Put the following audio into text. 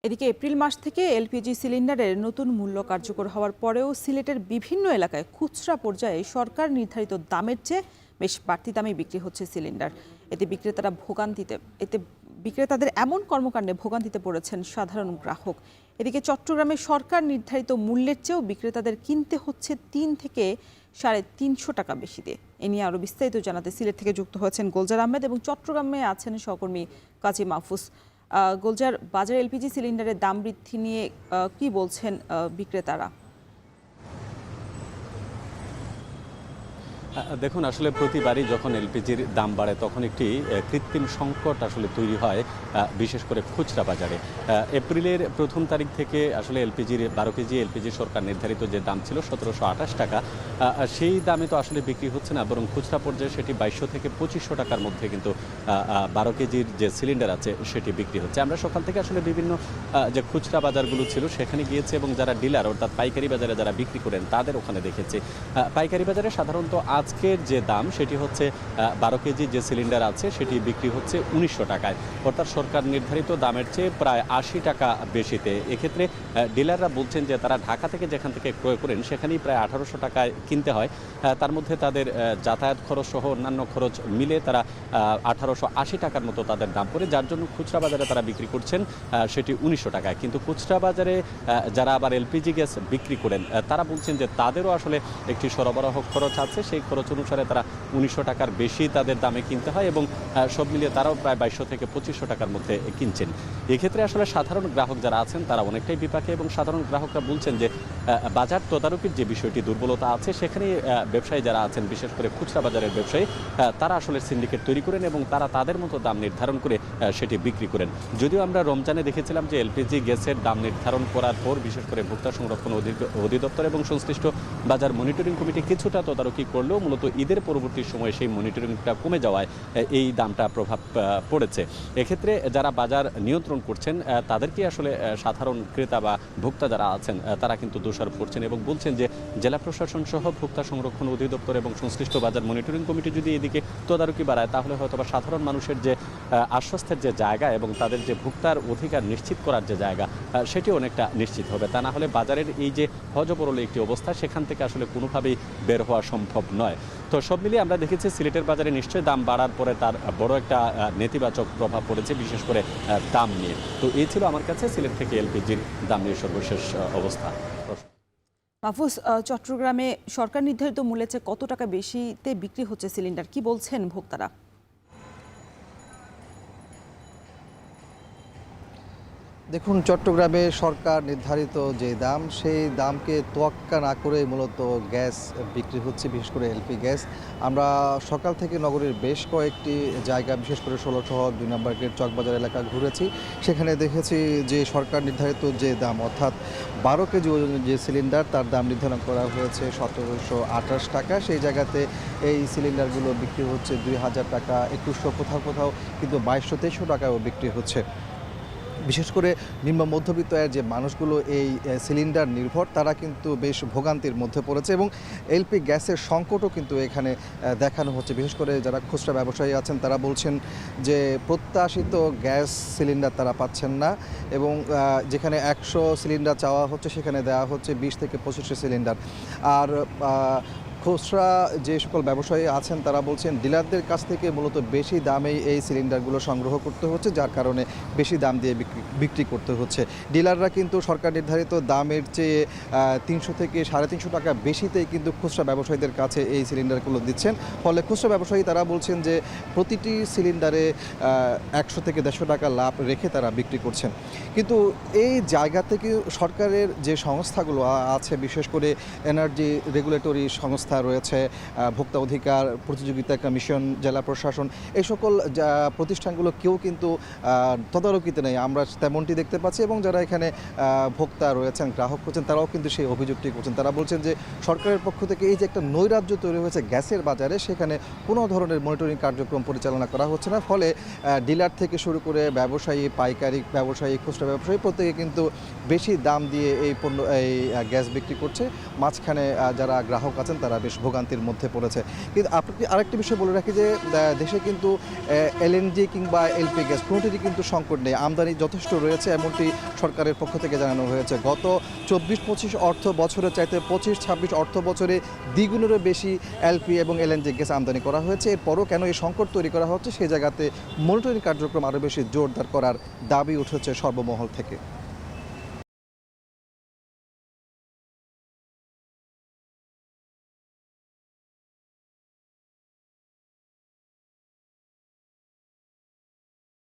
এদিকে এপ্রিল মাস থেকে এলপিজি সিলিন্ডারের নতুন মূল্য কার্যকর হওয়ার পরেও সিলেটের বিভিন্ন এলাকায় খুচরা পর্যায়ে সরকার নির্ধারিত দামের চেয়ে বেশ বাড়তি দামে বিক্রি হচ্ছে সিলিন্ডার। এতে বিক্রেতাদের এমন কর্মকাণ্ডে ভোগান্তিতে পড়েছেন সাধারণ গ্রাহক। এদিকে চট্টগ্রামে সরকার নির্ধারিত মূল্যের চেয়েও বিক্রেতাদের কিনতে হচ্ছে ৩ থেকে ৩৫০ টাকা বেশি দিয়ে। এ নিয়ে আরও বিস্তারিত জানাতে সিলেট থেকে যুক্ত হয়েছেন গোলজার আহমেদ এবং চট্টগ্রামে আছেন সহকর্মী কাজী মাহফুজ। গোলজার, বাজারে এলপিজি সিলিন্ডারের দাম বৃদ্ধি নিয়ে কি বলছেন বিক্রেতারা? দেখুন, আসলে প্রতিবারই যখন এলপিজির দাম বাড়ে তখন একটি কৃত্রিম সংকট আসলে তৈরি হয়, বিশেষ করে খুচরা বাজারে। এপ্রিলের প্রথম তারিখ থেকে আসলে এলপিজির 12 কেজি এলপিজি সরকার নির্ধারিত যে দাম ছিল 1728 টাকা, সেই দামে তো আসলে বিক্রি হচ্ছে না, বরং খুচরা পর্যায়ে সেটি 2200 থেকে 2500 টাকার মধ্যে কিন্তু 12 কেজির যে সিলিন্ডার আছে সেটি বিক্রি হচ্ছে। আমরা সকাল থেকে আসলে বিভিন্ন যে খুচরা বাজারগুলো ছিল সেখানে গিয়েছি এবং যারা ডিলার অর্থাৎ পাইকারি বাজারে যারা বিক্রি করেন তাদের ওখানে দেখেছি। পাইকারি বাজারে সাধারণত আজকের যে দাম সেটি হচ্ছে 12 কেজি যে সিলিন্ডার আছে সেটি বিক্রি হচ্ছে 1900 টাকায়, অর্থাৎ সরকার নির্ধারিত দামের চেয়ে প্রায় 80 টাকা বেশিতে। এক্ষেত্রে ডিলাররা বলছেন যে তারা ঢাকা থেকে যেখান থেকে ক্রয় করেন সেখানেই প্রায় 1800 টাকায় কিনতে হয়। তার মধ্যে তাদের যাতায়াত খরচ সহ অন্যান্য খরচ মিলে তারা 1880 টাকার মতো তাদের দাম পড়ে, যার জন্য খুচরা বাজারে তারা বিক্রি করছেন সেটি 1900 টাকায়। কিন্তু খুচরা বাজারে যারা আবার এলপিজি গ্যাস বিক্রি করেন তারা বলছেন যে তাদেরও আসলে একটি সরবরাহ খরচ আছে, সেই খরচ অনুসারে তারা 1900 টাকার বেশি তাদের দামে কিনতে হয় এবং সব মিলিয়ে তারাও প্রায় 2200 থেকে 2500 টাকার মধ্যে কিনছেন। এক্ষেত্রে আসলে সাধারণ গ্রাহক যারা আছেন তারা অনেকটাই বিপাকে এবং সাধারণ গ্রাহকরা বলছেন যে বাজার তদারকির যে বিষয়টি দুর্বলতা আছে সেখানে ব্যবসায়ী যারা আছেন, বিশেষ করে খুচরা বাজারের ব্যবসায়ী, তারা আসলে সিন্ডিকেট তৈরি করেন এবং তারা তাদের মতো দাম নির্ধারণ করে সেটি বিক্রি করেন। যদিও আমরা রমজানে দেখেছিলাম যে এলপিজি গ্যাসের দাম নির্ধারণ করার পর বিশেষ করে ভোক্তা সংরক্ষণ অধিদপ্তর এবং সংশ্লিষ্ট বাজার মনিটরিং কমিটি কিছুটা তদারকি করলেও মূলত ঈদের পরবর্তী সময়ে সেই মনিটরিংটা কমে যাওয়ায় এই দামটা প্রভাব পড়েছে। এক্ষেত্রে যারা বাজার নিয়ন্ত্রণ করছেন তাদেরকে আসলে সাধারণ ক্রেতা বা ভোক্তা যারা আছেন তারা কিন্তু দোষারোপ করছেন এবং বলছেন যে জেলা প্রশাসন সহ ভোক্তা সংরক্ষণ অধিদপ্তর এবং সংশ্লিষ্ট বাজার মনিটরিং কমিটি যদি এদিকে তদারকি বাড়ায় তাহলে হয়তো বা সাধারণ মানুষের যে আশ্বস্তের যে জায়গা এবং তাদের যে ভোক্তার অধিকার নিশ্চিত করার যে জায়গা সেটি অনেকটা নিশ্চিত হবে। তা না হলে বাজারের এই যে হজবরল একটি অবস্থা সেখান থেকে আসলে কোনোভাবেই বের হওয়া সম্ভব নয়। তো সব মিলিয়ে আমরা দেখেছি সিলেটের বাজারে নিশ্চয়ই দাম বাড়ার পরে তার বড় একটা নেতিবাচক প্রভাব পড়েছে, বিশেষ করে দাম নিয়ে। তো এই ছিল আমার কাছে সিলেট থেকে এলপিজির দাম নিয়ে সর্বশেষ অবস্থা। মাহফুজ, চট্টগ্রামে সরকার নির্ধারিত মূল্যের চেয়ে কত টাকা বেশিতে বিক্রি হচ্ছে সিলিন্ডার, কি বলছেন ভোক্তারা? দেখুন, চট্টগ্রামে সরকার নির্ধারিত যে দাম সেই দামকে তোয়াক্কা না করে মূলত গ্যাস বিক্রি হচ্ছে, বিশেষ করে এলপি গ্যাস। আমরা সকাল থেকে নগরীর বেশ কয়েকটি জায়গা, বিশেষ করে 16 শহর 2 নম্বর গেট চকবাজার এলাকা ঘুরেছি। সেখানে দেখেছি যে সরকার নির্ধারিত যে দাম অর্থাৎ 12 কেজি ওজনের যে সিলিন্ডার তার দাম নির্ধারণ করা হয়েছে 1728 টাকা। সেই জায়গাতে এই সিলিন্ডারগুলো বিক্রি হচ্ছে 2000 টাকা, 2100, কোথাও কোথাও কিন্তু 2200-2300 টাকাও বিক্রি হচ্ছে। বিশেষ করে নিম্ন মধ্যবিত্ত আয়ের যে মানুষগুলো এই সিলিন্ডার নির্ভর তারা কিন্তু বেশ ভোগান্তির মধ্যে পড়েছে এবং এলপি গ্যাসের সংকটও কিন্তু এখানে দেখানো হচ্ছে। বিশেষ করে যারা খুচরা ব্যবসায়ী আছেন তারা বলছেন যে প্রত্যাশিত গ্যাস সিলিন্ডার তারা পাচ্ছেন না এবং যেখানে 100 সিলিন্ডার চাওয়া হচ্ছে সেখানে দেওয়া হচ্ছে 20 থেকে 25 সিলিন্ডার। আর খুচরা যে সকল ব্যবসায়ী আছেন তারা বলছেন ডিলারদের কাছ থেকে মূলত বেশি দামেই এই সিলিন্ডারগুলো সংগ্রহ করতে হচ্ছে, যার কারণে বেশি দাম দিয়ে বিক্রি করতে হচ্ছে। ডিলাররা কিন্তু সরকার নির্ধারিত দামের চেয়ে 300 থেকে 350 টাকা বেশিতেই কিন্তু খুচরা ব্যবসায়ীদের কাছে এই সিলিন্ডারগুলো দিচ্ছেন। ফলে খুচরা ব্যবসায়ী তারা বলছেন যে প্রতিটি সিলিন্ডারে 100 থেকে 150 টাকা লাভ রেখে তারা বিক্রি করছেন। কিন্তু এই জায়গা থেকে সরকারের যে সংস্থাগুলো আছে, বিশেষ করে এনার্জি রেগুলেটরি সংস্থা রয়েছে, ভোক্তা অধিকার প্রতিযোগিতা কমিশন, জেলা প্রশাসন, এই সকল প্রতিষ্ঠানগুলো কেউ কিন্তু তদারকিতে নেই, আমরা তেমনটি দেখতে পাচ্ছি। এবং যারা এখানে ভোক্তা রয়েছেন, গ্রাহক রয়েছেন, তারাও কিন্তু সেই অভিযোগটি করছেন। তারা বলছেন যে সরকারের পক্ষ থেকে এই যে একটা নৈরাজ্য তৈরি হয়েছে গ্যাসের বাজারে, সেখানে কোনো ধরনের মনিটরিং কার্যক্রম পরিচালনা করা হচ্ছে না। ফলে ডিলার থেকে শুরু করে ব্যবসায়ী, পাইকারি ব্যবসায়ী, খুচরা ব্যবসায়ী প্রত্যেকে কিন্তু বেশি দাম দিয়ে এই গ্যাস বিক্রি করছে। মাঝখানে যারা গ্রাহক আছেন তারা বেশ ভোগান্তির মধ্যে পড়েছে। কিন্তু আপনাকে আরেকটি বিষয় বলে রাখি যে দেশে কিন্তু এলএনজি কিংবা এলপি গ্যাস কোনোটিরই কিন্তু সংকট নেই, আমদানি যথেষ্ট রয়েছে এমনটি সরকারের পক্ষ থেকে জানানো হয়েছে। গত 24-25 অর্থ বছরের চাইতে 25-26 অর্থ বছরে দ্বিগুণেরও বেশি এলপি এবং এলএনজি গ্যাস আমদানি করা হয়েছে। এরপরও কেন এই সংকট তৈরি করা হচ্ছে সেই জায়গাতে মনিটরিং কার্যক্রম আরও বেশি জোরদার করার দাবি উঠেছে সর্বমহল থেকে।